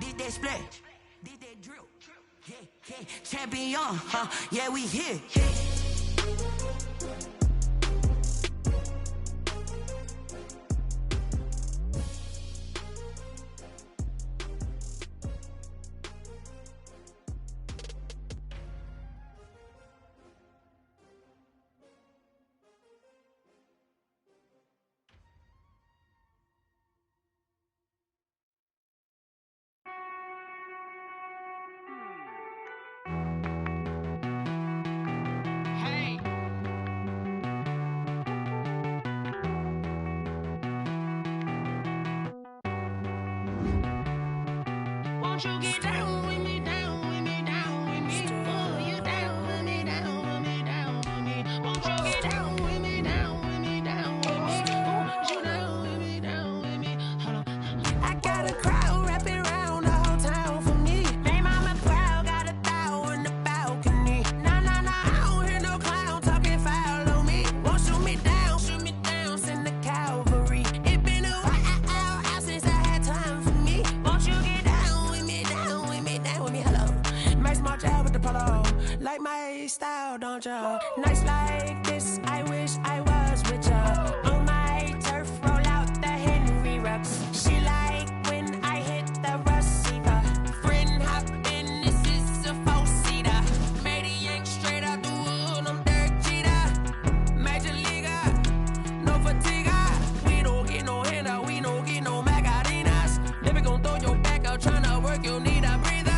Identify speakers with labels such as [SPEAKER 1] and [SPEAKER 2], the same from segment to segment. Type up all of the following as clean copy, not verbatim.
[SPEAKER 1] Did that splash? Did that drill? Yeah, yeah. Champion, huh? Yeah, we here. Yeah.
[SPEAKER 2] Won't you get down with me, down with me, down with me? Oh, you down with me, down with me, down with me. Won't you get down with me, down with me, down with me? Oh, you down with me, down with me? Hold on. I got a crowd wrapping around the whole town for me. They mama proud, got a thou in the balcony. Nah, nah, nah, I don't hear no clown talking foul on me. Won't shoot me down, send the cavalry. It been a while since I had time for me. Won't you get down with me, down with me, down with me? Hello. Max March out with the polo. Like my style, don't ya? Nights like this, I wish I was with ya. On my turf, roll out the Henry Rux. She like when I hit the receiver. Friend hop in, this is a four-seater. Made a yank straight out the wood, I'm Derek Jeter. Major leaguer, no fatigue. We don't get no handout, we don't get no Macarinas. Never gon' throw your back out, tryna work, you need a breather.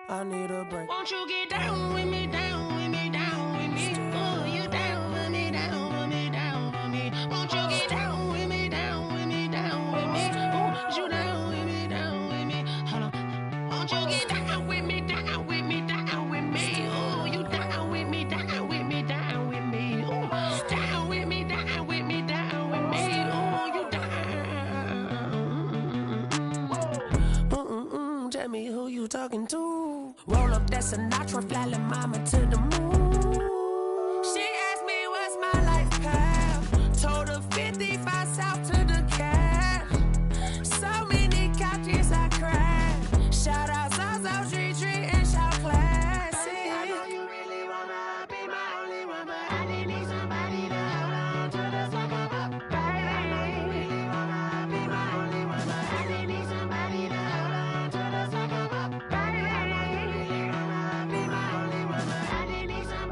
[SPEAKER 2] I need a break. Won't you get down with me, down with me, down with me? Oh, you down with me, down with me, down with me? Won't you get down with me, down with me, down with me? Oh, you down with me, down with me? Hold on. Won't you get down with me, down with me, down with me? Oh, you down with me, down with me, down with me? Oh, down with me, down with me, down with me? Oh, you down. Tell me who you talking to. Roll up that Sinatra, fly la mama to the moon. She asked me what's my life path. Told her 55 south to the cash. So many couches I crashed. Shout out Zazo, Tree, and shout classy. I know you really wanna be my only one, but I didn't need somebody to hold on to the sucker up. Baby, I know you really wanna be my only one, but I didn't need somebody to hold on to the sucker up. Baby, I know you really wanna be my only one, but I didn't need somebody.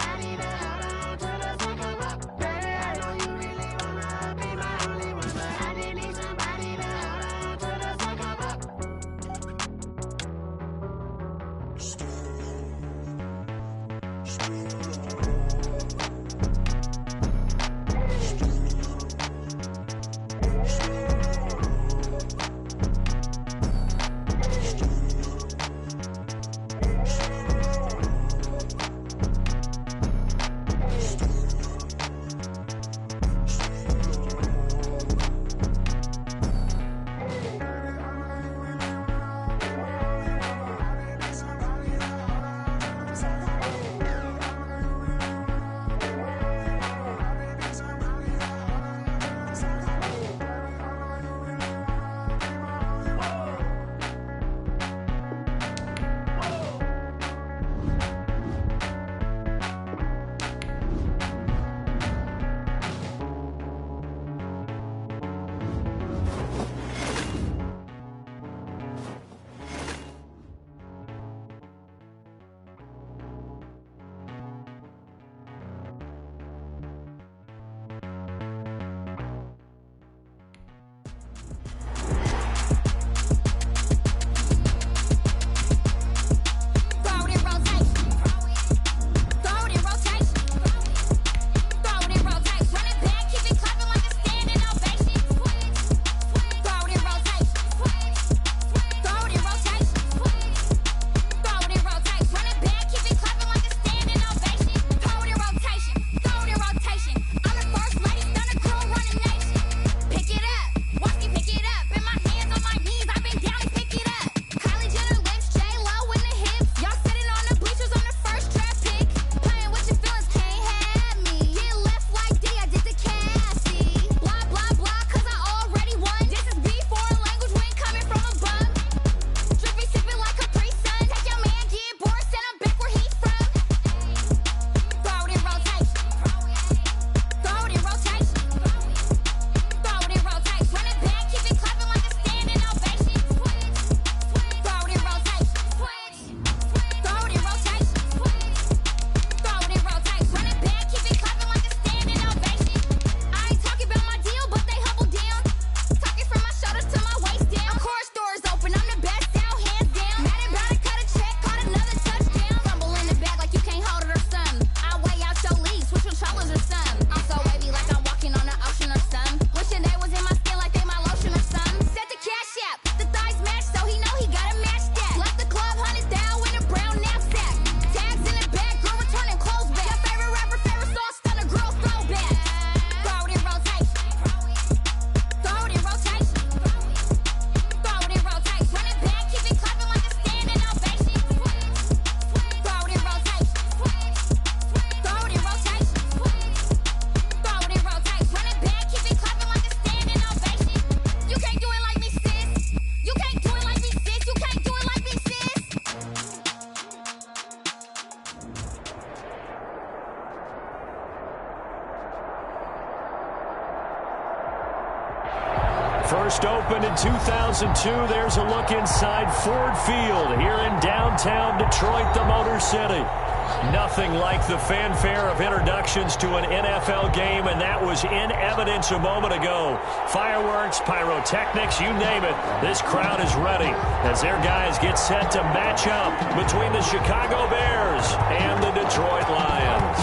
[SPEAKER 3] 2002, there's a look inside Ford Field here in downtown Detroit, the Motor City. Nothing like the fanfare of introductions to an NFL game, and that was in evidence a moment ago. Fireworks, pyrotechnics, you name it. This crowd is ready as their guys get set to match up between the Chicago Bears and the Detroit Lions.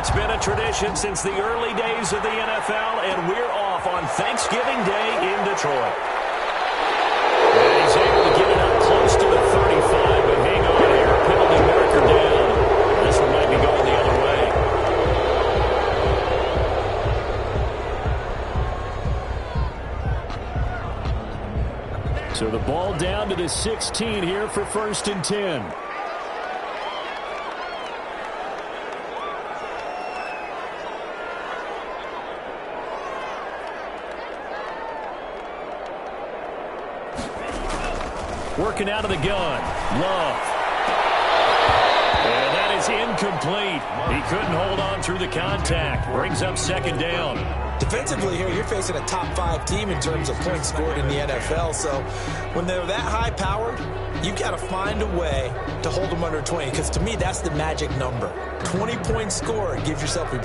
[SPEAKER 3] It's been a tradition since the early days of the NFL, and we're off on Thanksgiving Day in Detroit. And he's able to get it up close to the 35, but hang on here. Penalty marker down. This one might be going the other way. So the ball down to the 16 here for 1st and 10. Working out of the gun. Love. And that is incomplete. He couldn't hold on through the contact. Brings up 2nd down.
[SPEAKER 4] Defensively here, you're facing a top 5 team in terms of points scored in the NFL. So when they're that high powered, you got to find a way to hold them under 20. Because to me, that's the magic number. 20 points scored, you give yourself your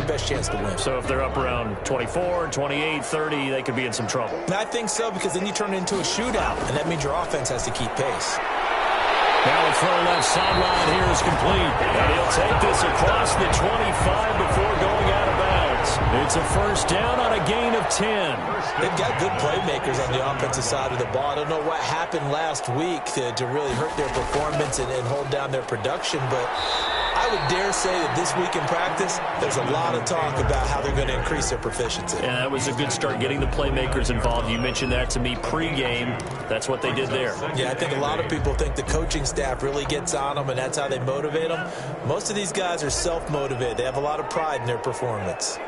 [SPEAKER 4] best chance to win.
[SPEAKER 3] So if they're up around 24, 28, 30, they could be in some trouble.
[SPEAKER 4] And I think so, because then you turn it into a shootout, and that means your offense has to keep pace.
[SPEAKER 3] Now a throw left sideline here is complete. And he'll take this across the 25 before going out of bounds. It's a 1st down on a gain of 10.
[SPEAKER 4] They've got good playmakers on the offensive side of the ball. I don't know what happened last week to really hurt their performance and hold down their production, but I would dare say that this week in practice, there's a lot of talk about how they're going to increase their proficiency.
[SPEAKER 3] Yeah, that was a good start, getting the playmakers involved. You mentioned that to me pregame. That's what they did there.
[SPEAKER 4] Yeah, I think a lot of people think the coaching staff really gets on them, and that's how they motivate them. Most of these guys are self-motivated. They have a lot of pride in their performance.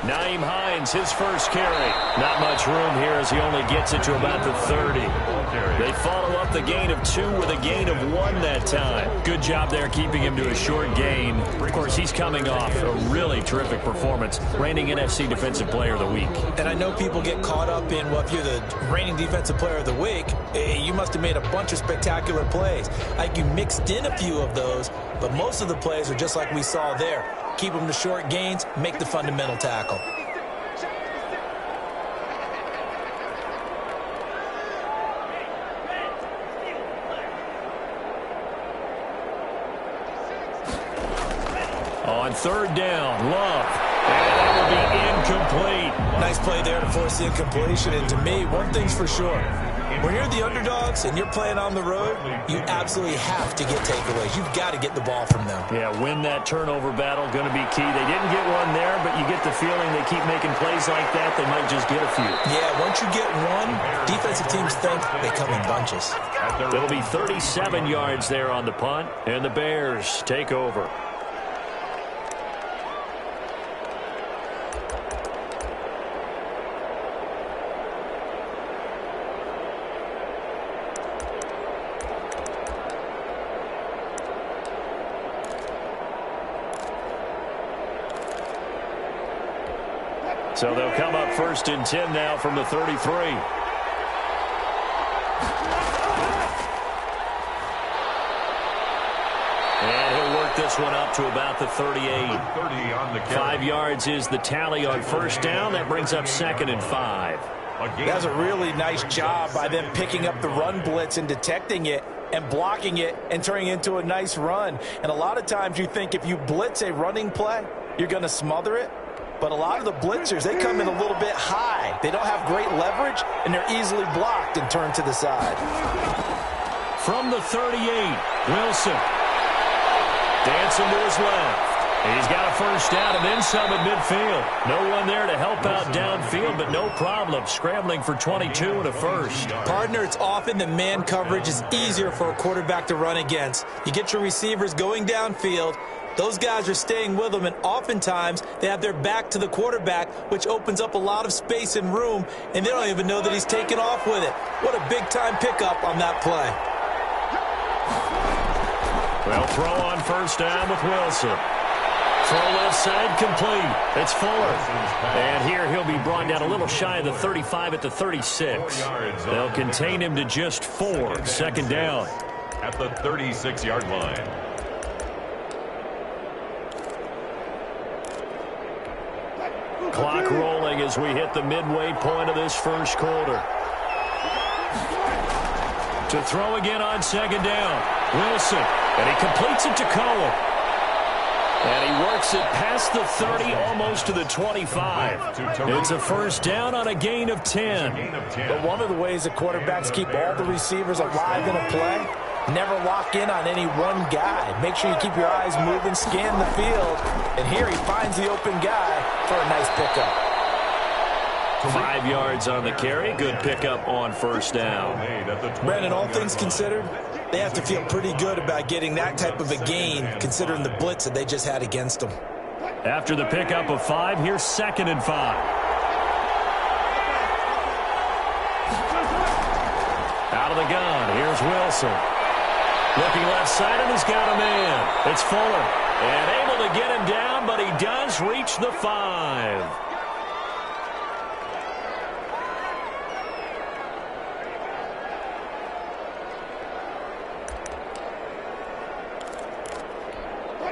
[SPEAKER 3] Naeem Hines, his first carry. Not much room here as he only gets it to about the 30. They follow up the gain of 2 with a gain of 1 that time. Good job there keeping him to a short gain. Of course, he's coming off a really terrific performance, reigning NFC Defensive Player of the Week.
[SPEAKER 4] And I know people get caught up in, well, if you're the reigning Defensive Player of the Week, you must have made a bunch of spectacular plays. Like you mixed in a few of those, but most of the plays are just like we saw there. Keep them to short gains, make the fundamental tackle.
[SPEAKER 3] On 3rd down, Love. And that will be incomplete.
[SPEAKER 4] Nice play there to force the incompletion. And to me, one thing's for sure. When you're the underdogs and you're playing on the road, you absolutely have to get takeaways. You've got to get the ball from them.
[SPEAKER 3] Yeah, win that turnover battle, going to be key. They didn't get one there, but you get the feeling they keep making plays like that, they might just get a few.
[SPEAKER 4] Yeah, once you get one, defensive teams think they come in bunches.
[SPEAKER 3] It'll be 37 yards there on the punt, and the Bears take over. So they'll come up 1st and 10 now from the 33. And he'll work this one up to about the 38. 5 yards is the tally on 1st down. That brings up 2nd and 5.
[SPEAKER 4] That's a really nice job by them picking up the run blitz and detecting it and blocking it and turning it into a nice run. And a lot of times you think if you blitz a running play, you're going to smother it. But a lot of the blitzers, they come in a little bit high. They don't have great leverage, and they're easily blocked and turned to the side.
[SPEAKER 3] From the 38, Wilson. Dancing to his left. He's got a 1st down and then some at midfield. No one there to help out downfield, but no problem. Scrambling for 22 and a 1st.
[SPEAKER 4] Partner, it's often the man coverage is easier for a quarterback to run against. You get your receivers going downfield. Those guys are staying with them, and oftentimes they have their back to the quarterback, which opens up a lot of space and room, and they don't even know that he's taken off with it. What a big-time pickup on that play.
[SPEAKER 3] Well, throw on 1st down with Wilson. Throw left side complete. It's Fuller. And here he'll be brought down a little shy of the 35 at the 36. They'll contain him to just 4. Second down.
[SPEAKER 5] At the 36-yard line.
[SPEAKER 3] Clock rolling as we hit the midway point of this first quarter. To throw again on second down. Wilson. And he completes it to Cole. And he works it past the 30, almost to the 25. It's a first down on a gain of 10.
[SPEAKER 4] But one of the ways the quarterbacks keep all the receivers alive in a play, never lock in on any one guy. Make sure you keep your eyes moving, scan the field. And here he finds the open guy for a nice pickup.
[SPEAKER 3] 5 yards on the carry. Good pickup on first down.
[SPEAKER 4] Brandon, all things considered, they have to feel pretty good about getting that type of a gain, considering the blitz that they just had against them.
[SPEAKER 3] After the pickup of 5, here's 2nd and 5. Out of the gun, here's Wilson. Looking left side, and he's got a man. It's Fuller. And able to get him down, but he does reach the 5.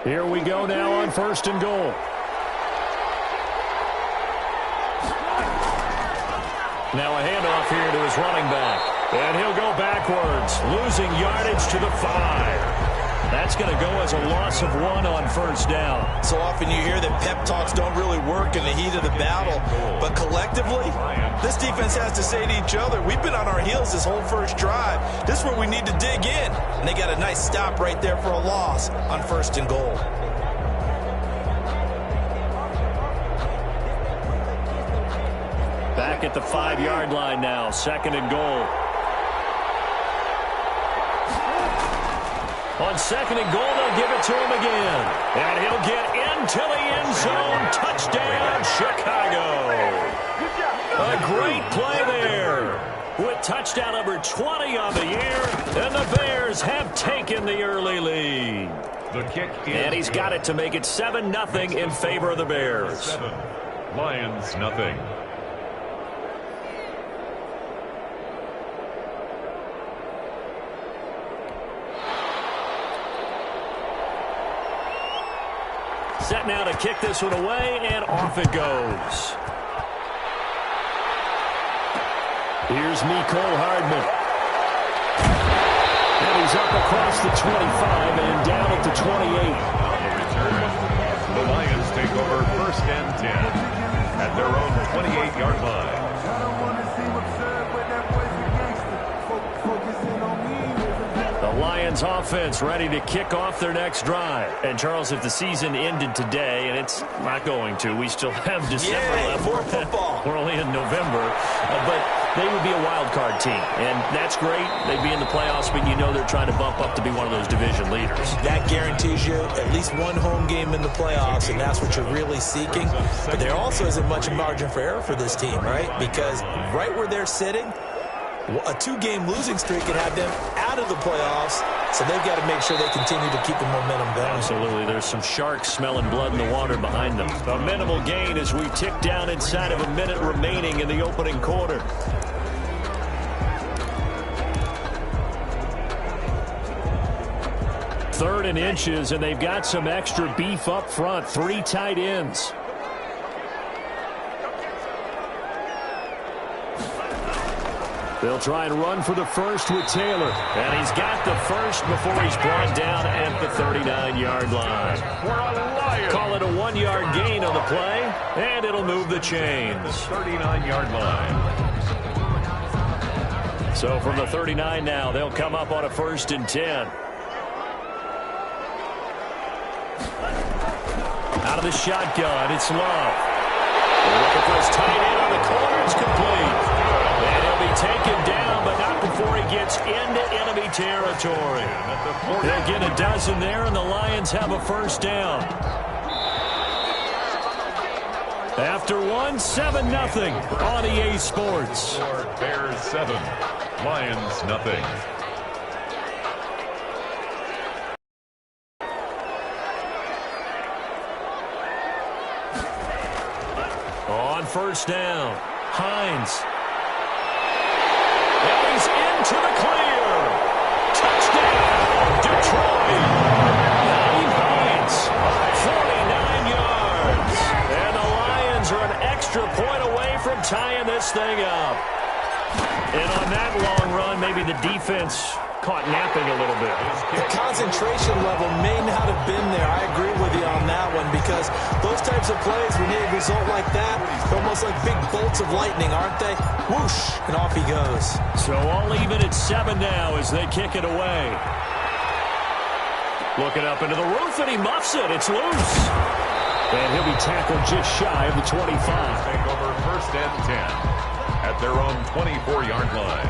[SPEAKER 3] Here we go now on 1st and goal. Now a handoff here to his running back. And he'll go backwards, losing yardage to the 5. That's going to go as a loss of 1 on first down.
[SPEAKER 4] So often you hear that pep talks don't really work in the heat of the battle. But collectively, this defense has to say to each other, we've been on our heels this whole first drive. This is where we need to dig in. And they got a nice stop right there for a loss on 1st and goal.
[SPEAKER 3] Back at the 5-yard line now, 2nd and goal. On 2nd and goal, they'll give it to him again. And he'll get into the end zone. Touchdown, Chicago. A great play there. With touchdown number 20 on the year. And the Bears have taken the early lead.
[SPEAKER 5] The kick is
[SPEAKER 3] and he's got it to make it 7-0 in favor of the Bears.
[SPEAKER 5] 7. Lions, nothing.
[SPEAKER 3] Set now to kick this one away, and off it goes. Here's Mecole Hardman. And he's up across the 25 and down at the 28.
[SPEAKER 5] On the return, the Lions take over 1st and 10 at their own 28-yard line.
[SPEAKER 3] The Lions offense ready to kick off their next drive. And, Charles, if the season ended today, and it's not going to, we still have December left.
[SPEAKER 4] More football.
[SPEAKER 3] We're only in November. But they would be a wild card team. And that's great. They'd be in the playoffs, but you know they're trying to bump up to be one of those division leaders.
[SPEAKER 4] That guarantees you at least one home game in the playoffs, and that's what you're really seeking. But there also isn't much margin for error for this team, right? Because right where they're sitting, a 2-game losing streak could have them out of the playoffs, so they've got to make sure they continue to keep the momentum going.
[SPEAKER 3] Absolutely. There's some sharks smelling blood in the water behind them. A minimal gain as we tick down inside of a minute remaining in the opening quarter. Third and inches, and they've got some extra beef up front. 3 tight ends. They'll try and run for the first with Taylor. And he's got the first before he's brought down at the 39-yard line. Call it a 1-yard gain on the play, and it'll move the chains.
[SPEAKER 5] 39-yard line.
[SPEAKER 3] So from the 39 now, they'll come up on a 1st and 10. Out of the shotgun, it's Love. They're looking for his tight end on the corner. It's complete. And he'll be taken down, but not before he gets into enemy territory. They'll get a dozen there, and the Lions have a first down. After 7-0 on EA Sports.
[SPEAKER 5] Bears 7, Lions nothing.
[SPEAKER 3] first down. Hines. And he's into the clear. Touchdown, Detroit. Naeem Hines, 49 yards. And the Lions are an extra point away from tying this thing up. And on that long run, maybe the defense caught napping a little bit.
[SPEAKER 4] The concentration level may not have been there. I agree with you on that one, because those types of plays, when they result like that, they're almost like big bolts of lightning, aren't they? Whoosh, and off he goes.
[SPEAKER 3] So all even at 7 now as they kick it away. Looking up into the roof, and he muffs it. It's loose. And he'll be tackled just shy of the 25.
[SPEAKER 5] Take over first and 10 at their own 24-yard line.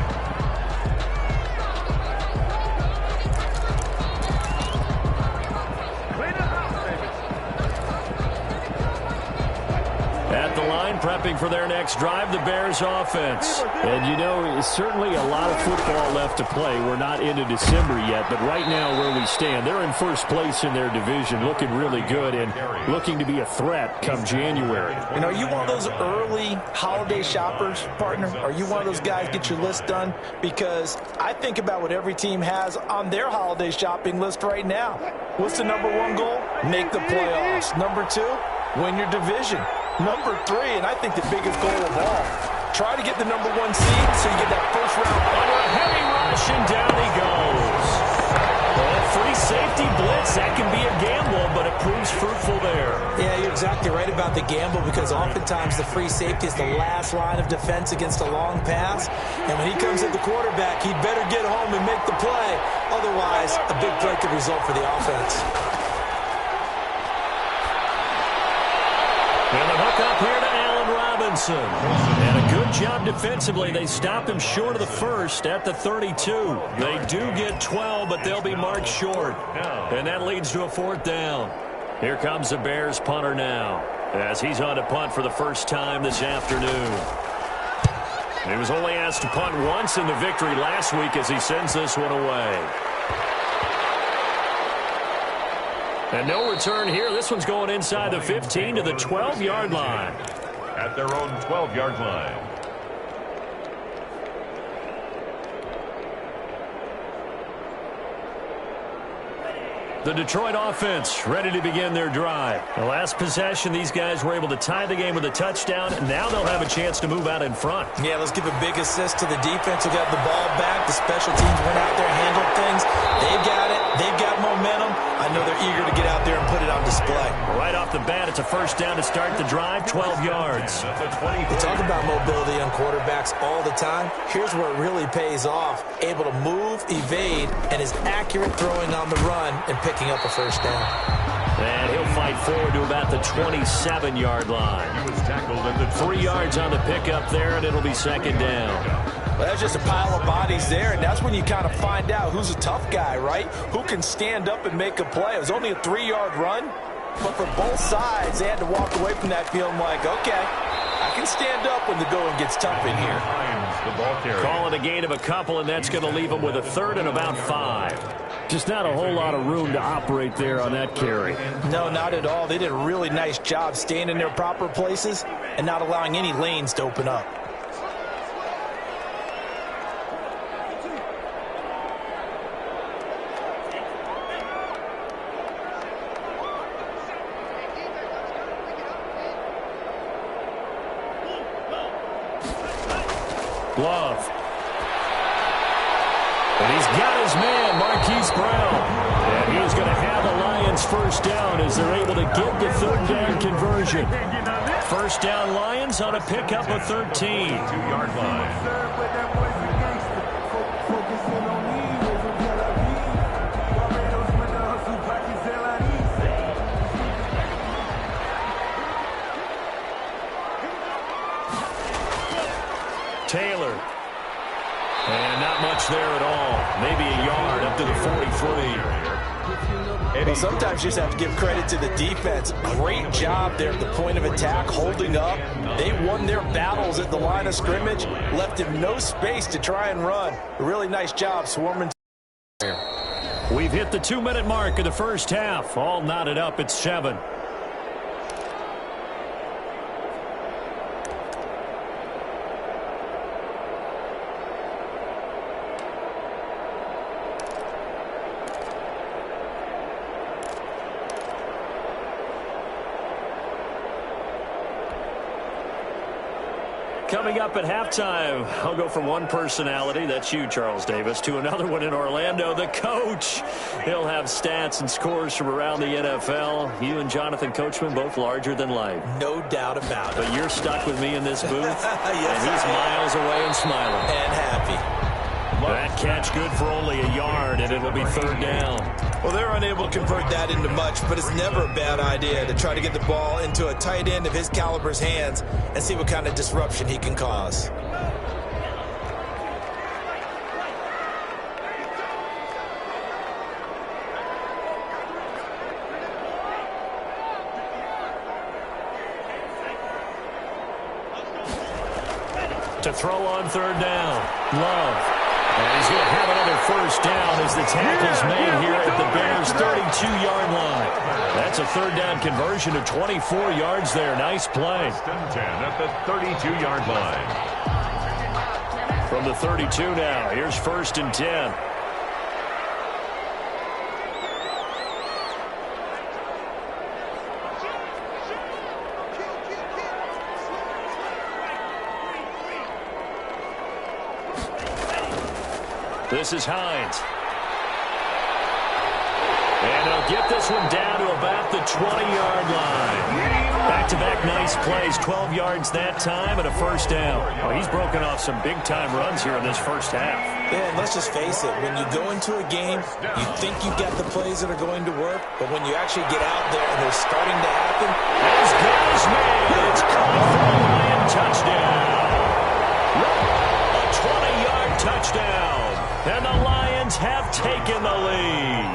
[SPEAKER 3] At the line, prepping for their next drive, the Bears offense. And, you know, certainly a lot of football left to play. We're not into December yet, but right now where we stand, they're in first place in their division, looking really good and looking to be a threat come January.
[SPEAKER 4] And are you one of those early holiday shoppers, partner? Are you one of those guys get your list done? Because I think about what every team has on their holiday shopping list right now. What's the number one goal? Make the playoffs. Number 2, win your division. Number 3, and I think the biggest goal of all, try to get the number 1 seed so you get that first round.
[SPEAKER 3] Under a heavy rush, and down he goes. Well, free safety blitz, that can be a gamble, but it proves fruitful there.
[SPEAKER 4] Yeah, you're exactly right about the gamble, because oftentimes the free safety is the last line of defense against a long pass. And when he comes at the quarterback, he'd better get home and make the play. Otherwise, a big play could result for the offense.
[SPEAKER 3] And the hook up here to Allen Robinson. And a good job defensively. They stop him short of the first at the 32. They do get 12, but they'll be marked short. And that leads to a 4th down. Here comes the Bears punter now, as he's on to punt for the first time this afternoon. He was only asked to punt once in the victory last week as he sends this one away. And no return here. This one's going inside the 15 to the 12-yard line.
[SPEAKER 5] At their own 12-yard line.
[SPEAKER 3] The Detroit offense ready to begin their drive. The last possession, these guys were able to tie the game with a touchdown, and now they'll have a chance to move out in front.
[SPEAKER 4] Yeah, let's give a big assist to the defense who got the ball back. The special teams went out there, handled things. They've got it. They've got momentum. I know they're eager to get out there and put it on display.
[SPEAKER 3] Right off the bat, it's a first down to start the drive, 12 yards.
[SPEAKER 4] We talk about mobility on quarterbacks all the time. Here's where it really pays off. Able to move, evade, and is accurate throwing on the run and picking up a first down.
[SPEAKER 3] And he'll fight forward to about the 27-yard line.
[SPEAKER 5] He was tackled at the
[SPEAKER 3] 3 yards on the pickup there, and it'll be second down.
[SPEAKER 4] Well, that's just a pile of bodies there, and that's when you kind of find out who's a tough guy, right? Who can stand up and make a play. It was only a 3-yard run, but for both sides, they had to walk away from that feeling like, okay, I can stand up when the going gets tough in here.
[SPEAKER 5] the ball carrier.
[SPEAKER 3] Calling a gain of a couple, and that's going to leave them with a 3rd and about 5. Just not a whole lot of room to operate there on that carry.
[SPEAKER 4] No, not at all. They did a really nice job staying in their proper places and not allowing any lanes to open up.
[SPEAKER 3] Love. And he's got his man, Marquise Brown. And he is going to have the Lions first down as they're able to get the 3rd down conversion. First down Lions on a pickup of 13.
[SPEAKER 5] 2-yard line.
[SPEAKER 3] Taylor. And not much there at all. Maybe a yard up to the 43.
[SPEAKER 4] Well, sometimes you just have to give credit to the defense. Great job there at the point of attack, holding up. They won their battles at the line of scrimmage, left him no space to try and run. A really nice job swarming.
[SPEAKER 3] We've hit the 2-minute mark of the first half. All knotted up at 7. Coming up at halftime, I'll go from one personality, that's you, Charles Davis, to another one in Orlando, the coach. He'll have stats and scores from around the NFL. You and Jonathan Coachman, both larger than life.
[SPEAKER 4] No doubt about it.
[SPEAKER 3] But you're stuck with me in this booth,
[SPEAKER 4] yes,
[SPEAKER 3] and he's miles away and smiling.
[SPEAKER 4] And happy.
[SPEAKER 3] That catch good for only a yard, and it'll be third down.
[SPEAKER 4] Well, they're unable to convert that into much, but it's never a bad idea to try to get the ball into a tight end of his caliber's hands and see what kind of disruption he can cause.
[SPEAKER 3] To throw on third down, Love. And he's going to have another first down as the tackle's made here at the Bears' 32-yard line. That's a third down conversion of 24 yards there. Nice play.
[SPEAKER 5] 10 at the 32-yard line.
[SPEAKER 3] From the 32 now, here's first and 10. This is Hines. And he'll get this one down to about the 20-yard line. Back-to-back nice plays, 12 yards that time and a first down. Oh, he's broken off some big-time runs here in this first half.
[SPEAKER 4] Yeah, and let's just face it. When you go into a game, you think you've got the plays that are going to work, but when you actually get out there and they're starting to happen,
[SPEAKER 3] as good as made. It's caught for a Lion touchdown. A 20-yard touchdown. And the Lions have taken the lead.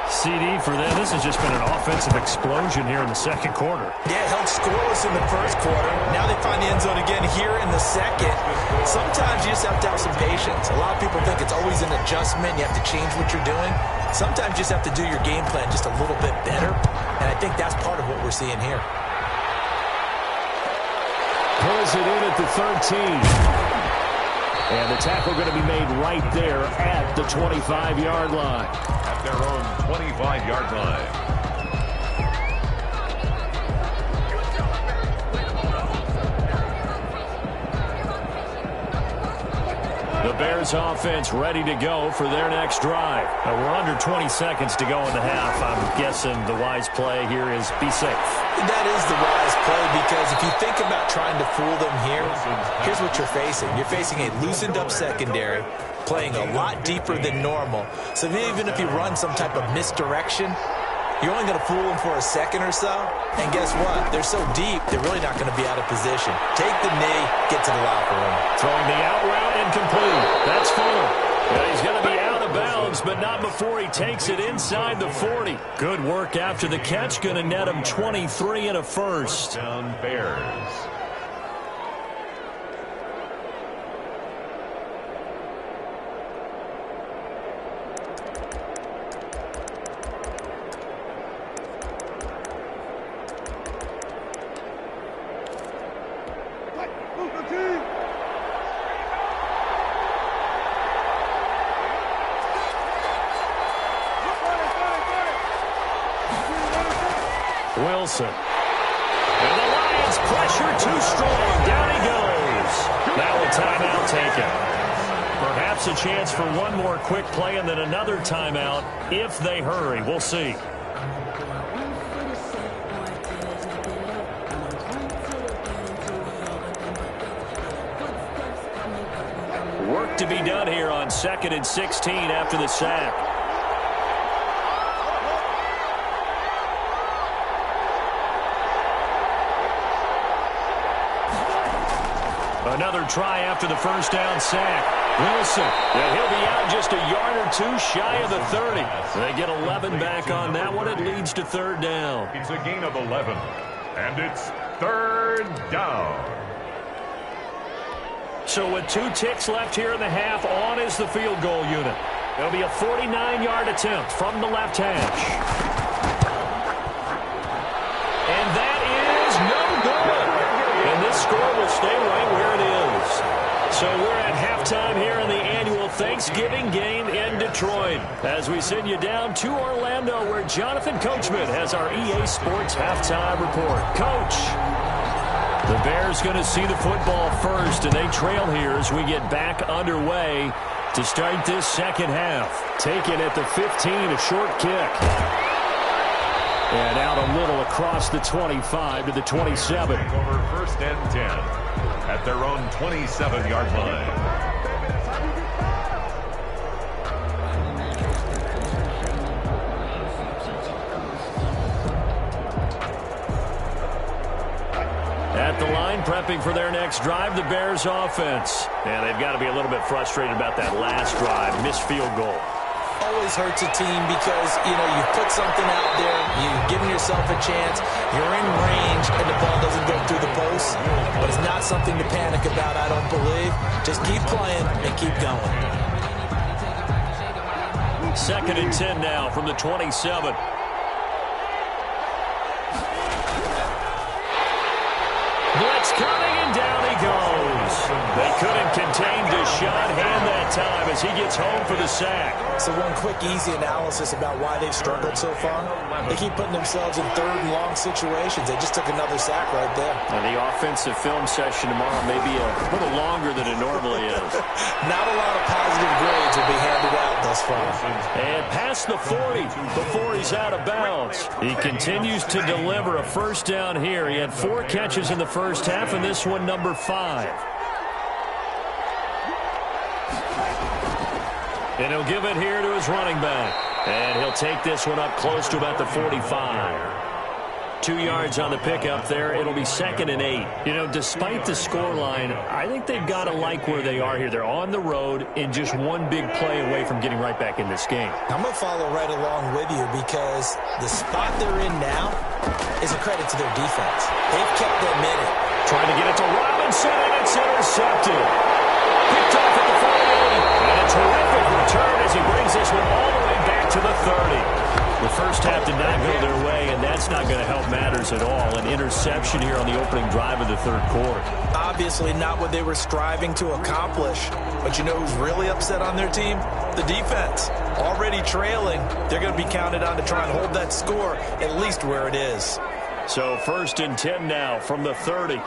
[SPEAKER 3] CD for them. This has just been an offensive explosion here in the second quarter.
[SPEAKER 4] Yeah, held scoreless in the first quarter. Now they find the end zone again here in the second. Sometimes you just have to have some patience. A lot of people think it's always an adjustment. You have to change what you're doing. Sometimes you just have to do your game plan just a little bit better. And I think that's part of what we're seeing here.
[SPEAKER 3] Pulls it in at the 13. And the tackle going to be made right there at the 25-yard line.
[SPEAKER 5] At their own 25-yard line.
[SPEAKER 3] The Bears offense ready to go for their next drive. Now we're under 20 seconds to go in the half. I'm guessing the wise play here is be safe.
[SPEAKER 4] That is the wise play, because if you think about trying to fool them here, here's what you're facing. You're facing a loosened up secondary, playing a lot deeper than normal. So even if you run some type of misdirection, you're only going to fool them for a second or so. And guess what? They're so deep, they're really not going to be out of position. Take the knee, get to the locker room.
[SPEAKER 3] Throwing the out route incomplete. That's Fuller. Yeah, he's going to be out of bounds, but not before he takes it inside the 40. Good work after the catch. Going to net him 23 and a first.
[SPEAKER 5] Down Bears.
[SPEAKER 3] Wilson. And the Lions pressure too strong. Down he goes. Now a timeout taken. Perhaps a chance for one more quick play and then another timeout if they hurry. We'll see. Work to be done here on 2nd and 16 after the sack. Another try after the first down sack. Wilson, and he'll be out just a yard or two shy of the 30. They get 11 back on that one. It leads to third down.
[SPEAKER 5] It's a gain of 11, and it's third down.
[SPEAKER 3] So with 2 ticks left here in the half, on is the field goal unit. It'll be a 49-yard attempt from the left hash. And that is no good. And this score will stay right where it is. So we're at halftime here in the annual Thanksgiving game in Detroit as we send you down to Orlando where Jonathan Coachman has our EA Sports halftime report. Coach. The Bears going to see the football first, and they trail here as we get back underway to start this second half. Taken at the 15, a short kick. And out a little across the 25 to the 27.
[SPEAKER 5] Over first and 10 at their own 27-yard line.
[SPEAKER 3] At the line, prepping for their next drive, the Bears offense. And they've got to be a little bit frustrated about that last drive, missed field goal.
[SPEAKER 4] Always hurts a team because, you put something out there, you've given yourself a chance, you're in range, and the ball doesn't go through the post. But it's not something to panic about, I don't believe. Just keep playing and keep going.
[SPEAKER 3] 2nd and 10 now from the 27. Blitz coming, and down he goes. They couldn't contain Deshaun Hand that time as he gets home for the sack.
[SPEAKER 4] So one quick, easy analysis about why they've struggled so far. They keep putting themselves in 3rd and long situations. They just took another sack right there.
[SPEAKER 3] And the offensive film session tomorrow may be a little longer than it normally is.
[SPEAKER 4] Not a lot of positive grades will be handed out thus far.
[SPEAKER 3] And past the 40 before he's out of bounds. He continues to deliver a first down here. He had 4 catches in the first half, and this one number 5. And he'll give it here to his running back. And he'll take this one up close to about the 45. 2 yards on the pickup there. It'll be 2nd and 8. Despite the scoreline, I think they've got to like where they are here. They're on the road and just one big play away from getting right back in this game.
[SPEAKER 4] I'm going to follow right along with you because the spot they're in now is a credit to their defense. They've kept them in it.
[SPEAKER 3] Trying to get it to Robinson, and it's intercepted. Picked off at the 48. And a terrific return as he brings this one all the way back to the 30. The first half did not go their way, and that's not going to help matters at all. An interception here on the opening drive of the 3rd quarter.
[SPEAKER 4] Obviously not what they were striving to accomplish. But you know who's really upset on their team? The defense. Already trailing. They're going to be counted on to try and hold that score at least where it is.
[SPEAKER 3] So 1st and 10 now from the 30.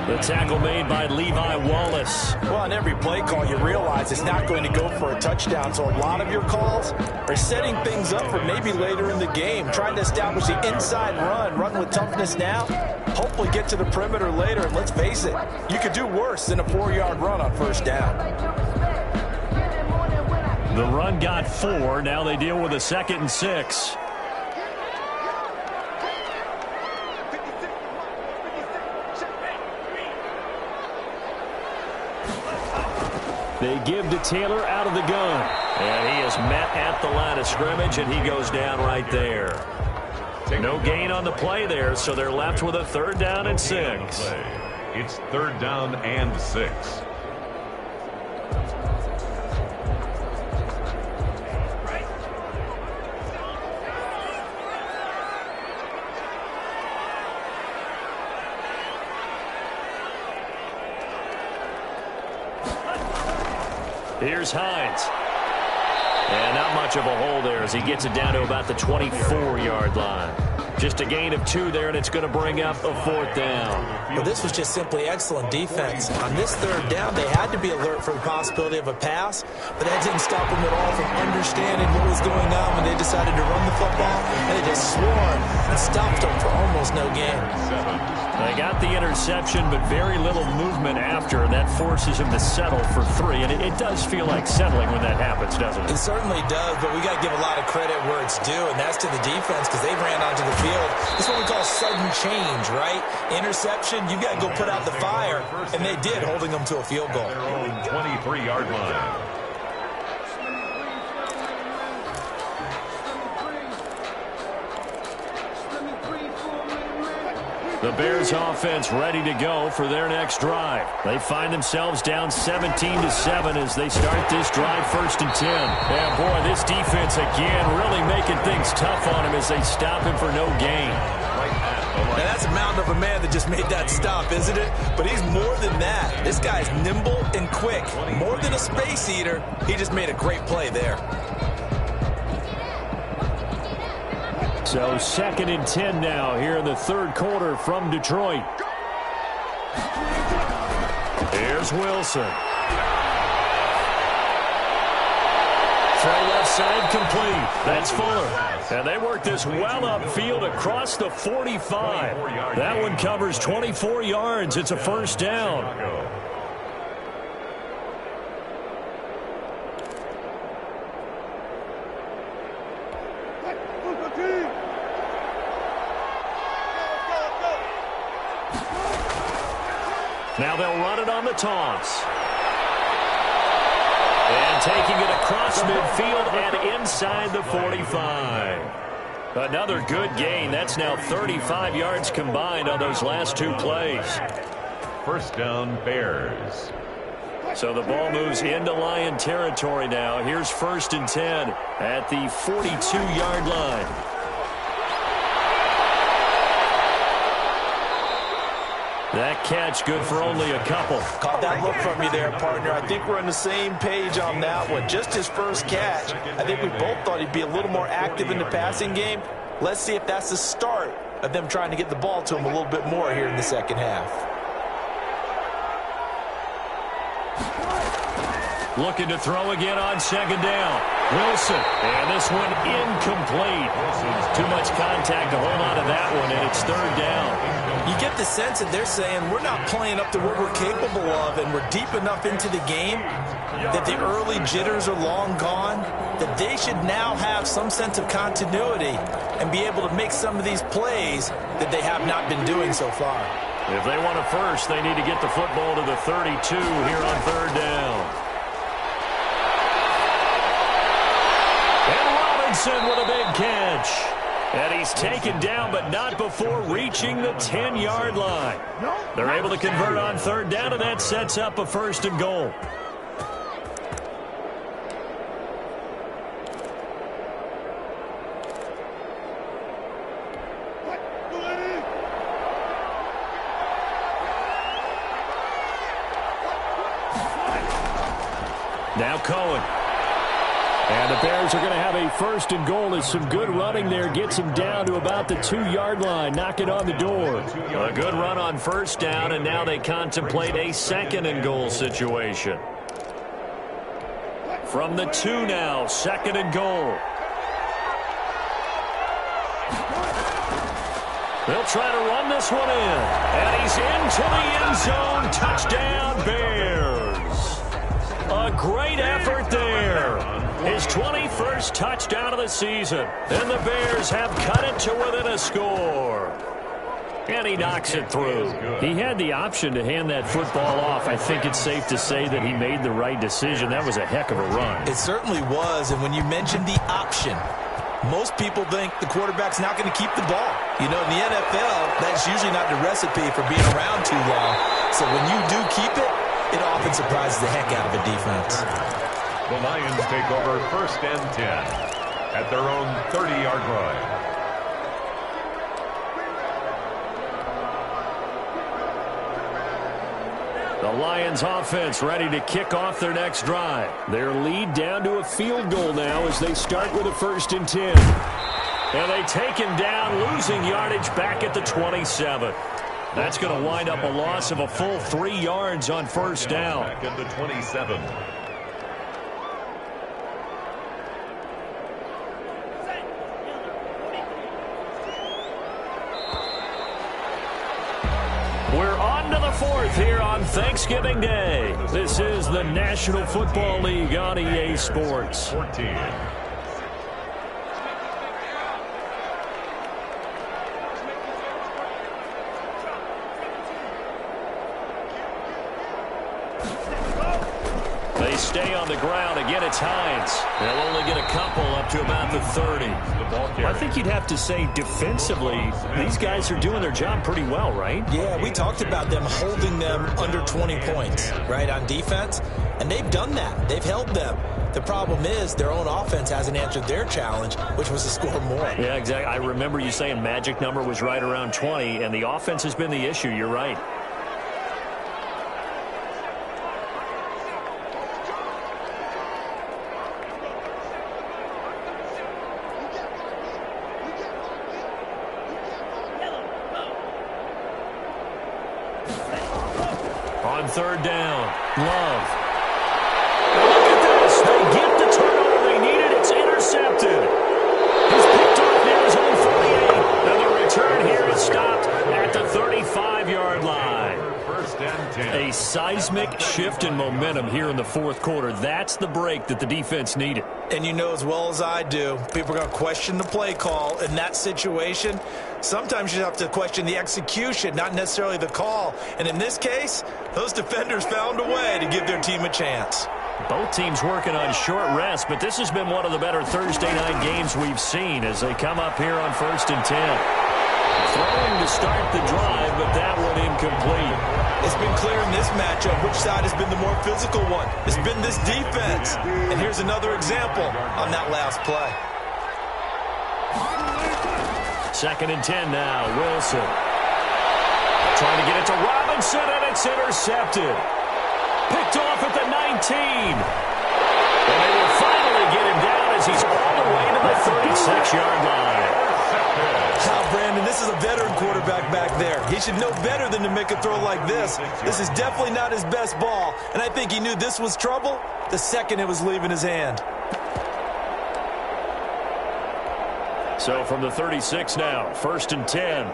[SPEAKER 3] The tackle made by Levi Wallace.
[SPEAKER 4] Well, on every play call, you realize it's not going to go for a touchdown. So a lot of your calls are setting things up for maybe later in the game, trying to establish the inside run with toughness now, hopefully get to the perimeter later. And let's face it, you could do worse than a 4-yard run on first down.
[SPEAKER 3] The run got 4. Now they deal with a 2nd and 6. They give to Taylor out of the gun. And he is met at the line of scrimmage, and he goes down right there. No gain on the play there, so they're left with a 3rd down and 6.
[SPEAKER 5] It's 3rd down and 6.
[SPEAKER 3] Here's Hines. And not much of a hole there as he gets it down to about the 24-yard line. Just a gain of 2 there, and it's going to bring up a 4th down.
[SPEAKER 4] Well, this was just simply excellent defense. On this 3rd down, they had to be alert for the possibility of a pass, but that didn't stop them at all from understanding what was going on when they decided to run the football, and they just swarmed and stopped them for almost no gain.
[SPEAKER 3] They got the interception, but very little movement after, and that forces him to settle for 3. And it does feel like settling when that happens, doesn't it?
[SPEAKER 4] It certainly does, but we got to give a lot of credit where it's due, and that's to the defense because they ran onto the field. It's what we call sudden change, right? Interception, you got to go put out the fire, and they did, holding them to a field goal.
[SPEAKER 5] Their own 23-yard line.
[SPEAKER 3] The Bears offense ready to go for their next drive. They find themselves down 17-7 as they start this drive 1st and 10. And boy, this defense again really making things tough on him as they stop him for no gain.
[SPEAKER 5] Right at the
[SPEAKER 4] And that's a mountain of a man that just made that stop, isn't it? But he's more than that. This guy's nimble and quick. More than a space eater, he just made a great play there.
[SPEAKER 3] So 2nd and 10 now here in the third quarter from Detroit. Here's Wilson. Throw left side complete. That's Fuller. And they work this well upfield across the 45. That one covers 24 yards. It's a first down. Now they'll run it on the toss. And taking it across midfield and inside the 45. Another good gain. That's now 35 yards combined on those last two plays.
[SPEAKER 5] First down, Bears.
[SPEAKER 3] So the ball moves into Lion territory now. Here's 1st and 10 at the 42-yard line. That catch good for only a couple.
[SPEAKER 4] Caught that look from you there, partner. I think we're on the same page on that one. Just his first catch. I think we both thought he'd be a little more active in the passing game. Let's see if that's the start of them trying to get the ball to him a little bit more here in the second half.
[SPEAKER 3] Looking to throw again on 2nd down. Wilson. And this one incomplete. Too much contact to hold on to that one, and it's 3rd down.
[SPEAKER 4] You get the sense that they're saying we're not playing up to what we're capable of, and we're deep enough into the game that the early jitters are long gone, that they should now have some sense of continuity and be able to make some of these plays that they have not been doing so far.
[SPEAKER 3] If they want a first, they need to get the football to the 32 here on 3rd down. And Robinson with a big catch. And he's taken down, but not before reaching the 10-yard line. They're able to convert on 3rd down, and that sets up a 1st and goal. Now Cohen. And the Bears are going to have a 1st and goal as some good running there gets him down to about the 2-yard line. Knock it on the door. A good run on 1st down, and now they contemplate a 2nd and goal situation. From the 2 now, 2nd and goal. They'll try to run this one in. And he's into the end zone. Touchdown, Bears. A great effort there. His 21st touchdown of the season. And the Bears have cut it to within a score. And he knocks it through. He had the option to hand that football off. I think it's safe to say that he made the right decision. That was a heck of a run.
[SPEAKER 4] It certainly was. And when you mentioned the option, most people think the quarterback's not going to keep the ball. You know, in the NFL, that's usually not the recipe for being around too long. So when you do keep it, it often surprises the heck out of a defense.
[SPEAKER 5] The Lions take over 1st and 10 at their own 30-yard line.
[SPEAKER 3] The Lions offense ready to kick off their next drive. Their lead down to a field goal now as they start with a 1st and 10. And they take him down, losing yardage back at the 27. That's going to wind up a loss of a full 3 yards on 1st down.
[SPEAKER 5] Back at the 27.
[SPEAKER 3] We're on to the 4th here on Thanksgiving Day. This is the National Football League on EA Sports.
[SPEAKER 5] 14.
[SPEAKER 3] They stay on the ground. Again, it's Hines. They'll only get a couple up to about the 30. I think you'd have to say defensively, these guys are doing their job pretty well, right?
[SPEAKER 4] Yeah, we talked about them holding them under 20 points, right, on defense. And they've done that. They've held them. The problem is their own offense hasn't answered their challenge, which was to score more.
[SPEAKER 3] Yeah, exactly. I remember you saying magic number was right around 20, and the offense has been the issue. You're right. On third down, Love. Look at this. They get the turnover they needed. It's intercepted. He's picked off near his own 48. And the return here is stopped at the 35-yard line.
[SPEAKER 5] First and 10.
[SPEAKER 3] A seismic shift in momentum here in the fourth quarter. That's the break that the defense needed.
[SPEAKER 4] And you know as well as I do, people are going to question the play call in that situation. Sometimes you have to question the execution, not necessarily the call. And in this case, those defenders found a way to give their team a chance.
[SPEAKER 3] Both teams working on short rest, but this has been one of the better Thursday night games we've seen as they come up here on 1st and 10. Throwing to start the drive, but that one incomplete.
[SPEAKER 4] It's been clear in this matchup which side has been the more physical one. It's been this defense. And here's another example on that last play.
[SPEAKER 3] 2nd and 10 now. Wilson trying to get it to Robinson, and it's intercepted. Picked off at the 19. And they will finally get him down as he's all the way to the 36-yard line.
[SPEAKER 4] Brandon, this is a veteran quarterback back there. He should know better than to make a throw like this. This is definitely not his best ball, and I think he knew this was trouble the second it was leaving his hand.
[SPEAKER 3] So from the 36 now, 1st and 10.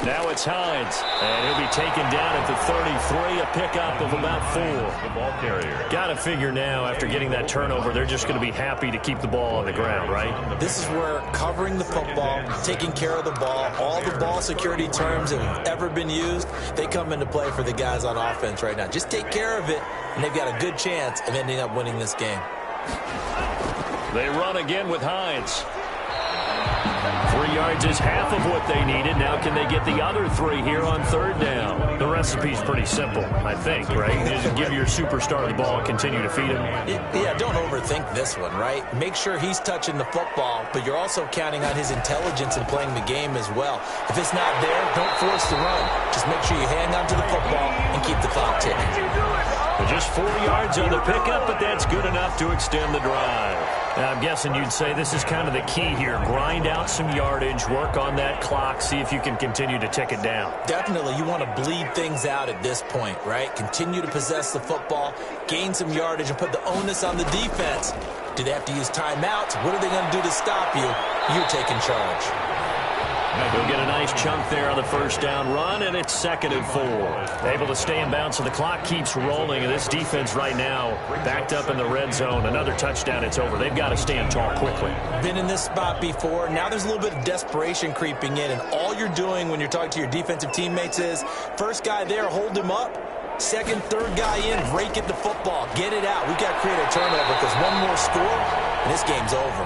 [SPEAKER 3] Now it's Hines, and he'll be taken down at the 33, a pickup of about 4.
[SPEAKER 5] The ball carrier.
[SPEAKER 3] Got to figure now, after getting that turnover, they're just going to be happy to keep the ball on the ground, right?
[SPEAKER 4] This is where covering the football, taking care of the ball, all the ball security terms that have ever been used, they come into play for the guys on offense right now. Just take care of it, and they've got a good chance of ending up winning this game.
[SPEAKER 3] They run again with Hines. 3 yards is half of what they needed. Now can they get the other 3 here on 3rd down? The recipe's pretty simple, I think, right? You just give your superstar the ball, continue to feed him.
[SPEAKER 4] Yeah, don't overthink this one, right? Make sure he's touching the football, but you're also counting on his intelligence in playing the game as well. If it's not there, don't force the run. Just make sure you hang on to the football and keep the clock ticking.
[SPEAKER 3] Just 4 yards on the pickup, but that's good enough to extend the drive. Now, I'm guessing you'd say this is kind of the key here. Grind out some yardage, work on that clock, see if you can continue to tick it down.
[SPEAKER 4] Definitely, you want to bleed things out at this point, right? Continue to possess the football, gain some yardage, and put the onus on the defense. Do they have to use timeouts? What are they going to do to stop you? You're taking charge.
[SPEAKER 3] They'll get a nice chunk there on the 1st down run, and it's 2nd and 4. Able to stay in bounds, so the clock keeps rolling, and this defense right now backed up in the red zone. Another touchdown, it's over. They've got to stand tall quickly.
[SPEAKER 4] Been in this spot before. Now there's a little bit of desperation creeping in, and all you're doing when you're talking to your defensive teammates is, first guy there, hold him up. Second, third guy in, rake at the football. Get it out. We've got to create a turnover because one more score, and this game's over.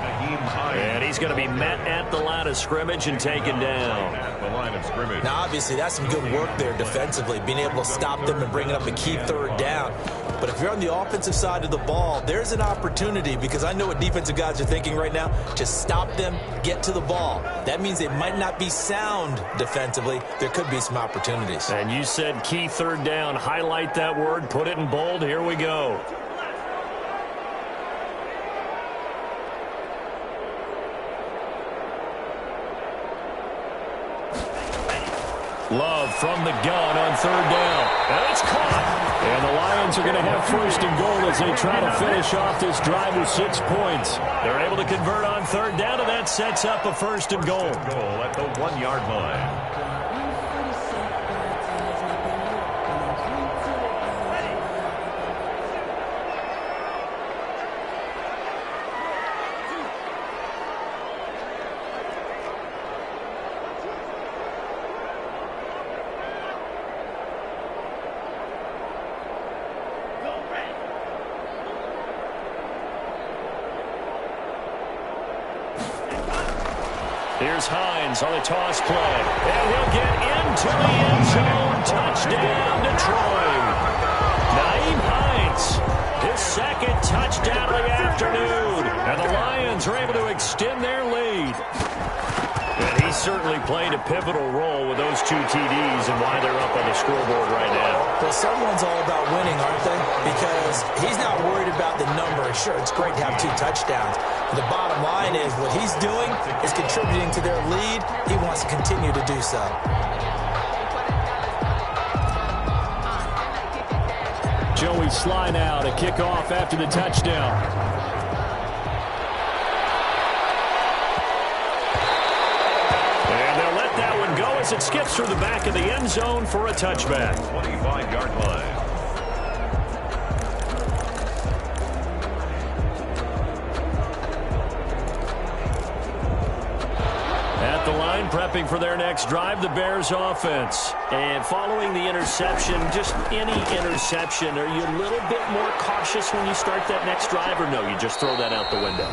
[SPEAKER 3] And he's going to be met at the line of scrimmage and taken down.
[SPEAKER 5] At the line of scrimmage.
[SPEAKER 4] Now, obviously, that's some good work there defensively, being able to stop them and bringing up a key 3rd down. But if you're on the offensive side of the ball, there's an opportunity because I know what defensive guys are thinking right now. Just stop them, get to the ball. That means they might not be sound defensively. There could be some opportunities.
[SPEAKER 3] And you said key 3rd down. Highlight that word, put it in bold. Here we go. Love from the gun on 3rd down. And it's caught. And the Lions are going to have 1st and goal as they try to finish off this drive with 6 points. They're able to convert on 3rd down, and that sets up a 1st and goal.
[SPEAKER 5] Goal at the 1-yard line.
[SPEAKER 3] Here's Hines on the toss play. And he'll get into the end zone. Touchdown, Detroit. Nyheim Hines, his second touchdown of the afternoon. And the Lions are able to extend their lead. And he certainly played a pivotal role with those 2 TDs and why they're up on the scoreboard right now.
[SPEAKER 4] Well, someone's all about winning, aren't they? Because he's not worried about the number. Sure, it's great to have 2 touchdowns. But the bottom line is what he's doing is contributing to their lead. He wants to continue to do so.
[SPEAKER 3] Joey Sly now to kick off after the touchdown. As it skips through the back of the end zone for a touchback.
[SPEAKER 5] 25-yard line.
[SPEAKER 3] At the line, prepping for their next drive, the Bears offense. And following the interception, just any interception, are you a little bit more cautious when you start that next drive, or no, you just throw that out the window?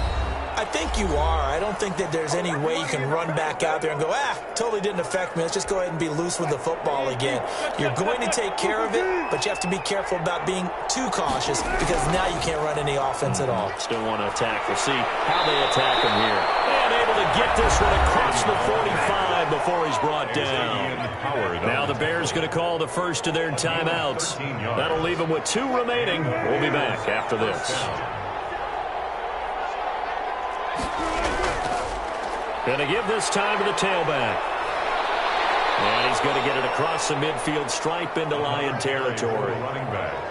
[SPEAKER 4] I think you are. I don't think that there's any way you can run back out there and go, totally didn't affect me. Let's just go ahead and be loose with the football again. You're going to take care of it, but you have to be careful about being too cautious because now you can't run any offense at all.
[SPEAKER 3] Still want to attack. We'll see how they attack him here. And able to get this one across the 45 before he's brought down. Now the Bears going to call the first of their timeouts. That'll leave them with 2 remaining. We'll be back after this. Going to give this time to the tailback. And he's going to get it across the midfield stripe into Lion territory.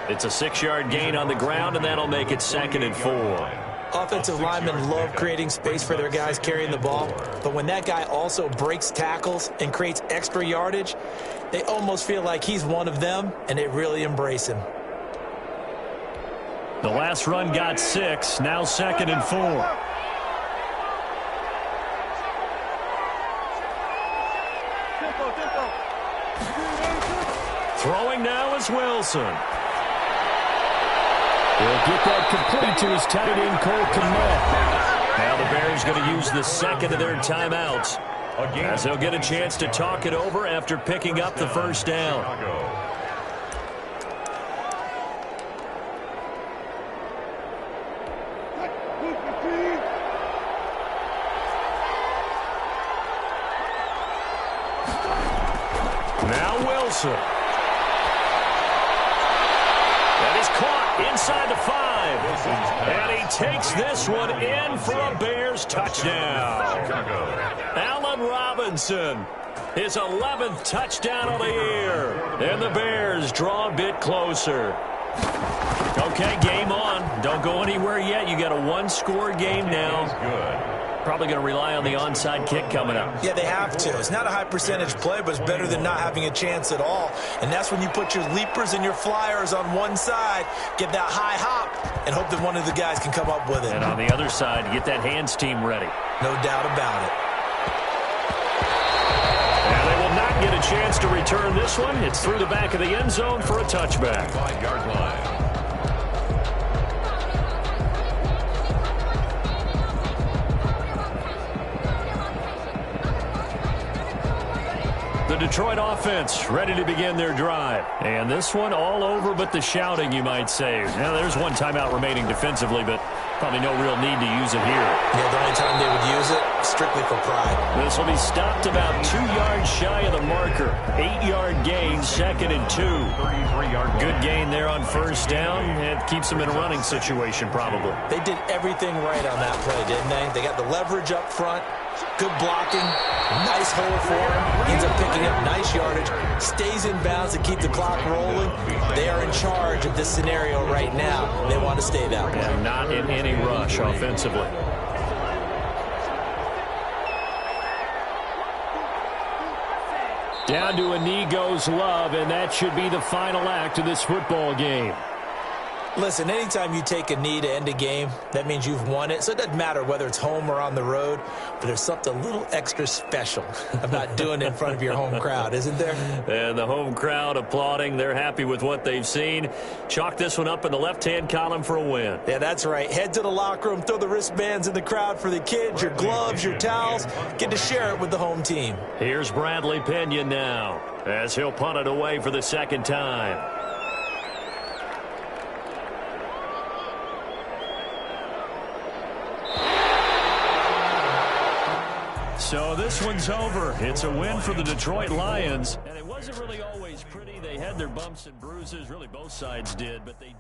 [SPEAKER 3] It's a 6-yard gain on the ground, and that'll make it 2nd and 4.
[SPEAKER 4] Offensive linemen love creating space for their guys carrying the ball, but when that guy also breaks tackles and creates extra yardage, they almost feel like he's one of them, and they really embrace him.
[SPEAKER 3] The last run got 6, now 2nd and 4. Throwing now is Wilson. He'll get that complete to his tight end, Cole Kmet. Now the Bears going to use the second of their timeouts as they'll get a chance to talk it over after picking up the first down. Now Wilson. Inside the 5. And he takes this one in for a Bears touchdown. Allen Robinson, his 11th touchdown of the year. And the Bears draw a bit closer. Okay, game on. Don't go anywhere yet. You got a 1-score game now. Probably going to rely on the onside kick coming up.
[SPEAKER 4] Yeah, they have to. It's not a high percentage play, but it's better than not having a chance at all. And that's when you put your leapers and your flyers on one side, get that high hop, and hope that one of the guys can come up with it.
[SPEAKER 3] And on the other side, get that hands team ready.
[SPEAKER 4] No doubt about it.
[SPEAKER 3] And they will not get a chance to return this one. It's through the back of the end zone for a touchback.
[SPEAKER 5] 5-yard line.
[SPEAKER 3] The Detroit offense ready to begin their drive. And this one all over but the shouting, you might say. Now, there's one timeout remaining defensively, but probably no real need to use it here.
[SPEAKER 4] Yeah, the only time they would use it, strictly for pride.
[SPEAKER 3] This will be stopped about 2 yards shy of the marker. 8-yard gain, 2nd and 2.
[SPEAKER 5] 33-yard
[SPEAKER 3] Good gain there on first down. It keeps them in a running situation, probably.
[SPEAKER 4] They did everything right on that play, didn't they? They got the leverage up front. Good blocking, nice hole for him. He ends up picking up nice yardage, stays in bounds to keep the clock rolling. They are in charge of this scenario right now. They want to stay that way.
[SPEAKER 3] And not in any rush offensively. Down to a knee goes Love, and that should be the final act of this football game.
[SPEAKER 4] Listen, anytime you take a knee to end a game, that means you've won it. So it doesn't matter whether it's home or on the road, but there's something a little extra special about doing it in front of your home crowd, isn't there?
[SPEAKER 3] And the home crowd applauding. They're happy with what they've seen. Chalk this one up in the left-hand column for a win.
[SPEAKER 4] Yeah, that's right. Head to the locker room, throw the wristbands in the crowd for the kids, your gloves, your towels. Get to share it with the home team.
[SPEAKER 3] Here's Bradley Pinion now as he'll punt it away for the second time. So this one's over. It's a win for the Detroit Lions. And it wasn't really always pretty. They had their bumps and bruises. Really, both sides did. But they did.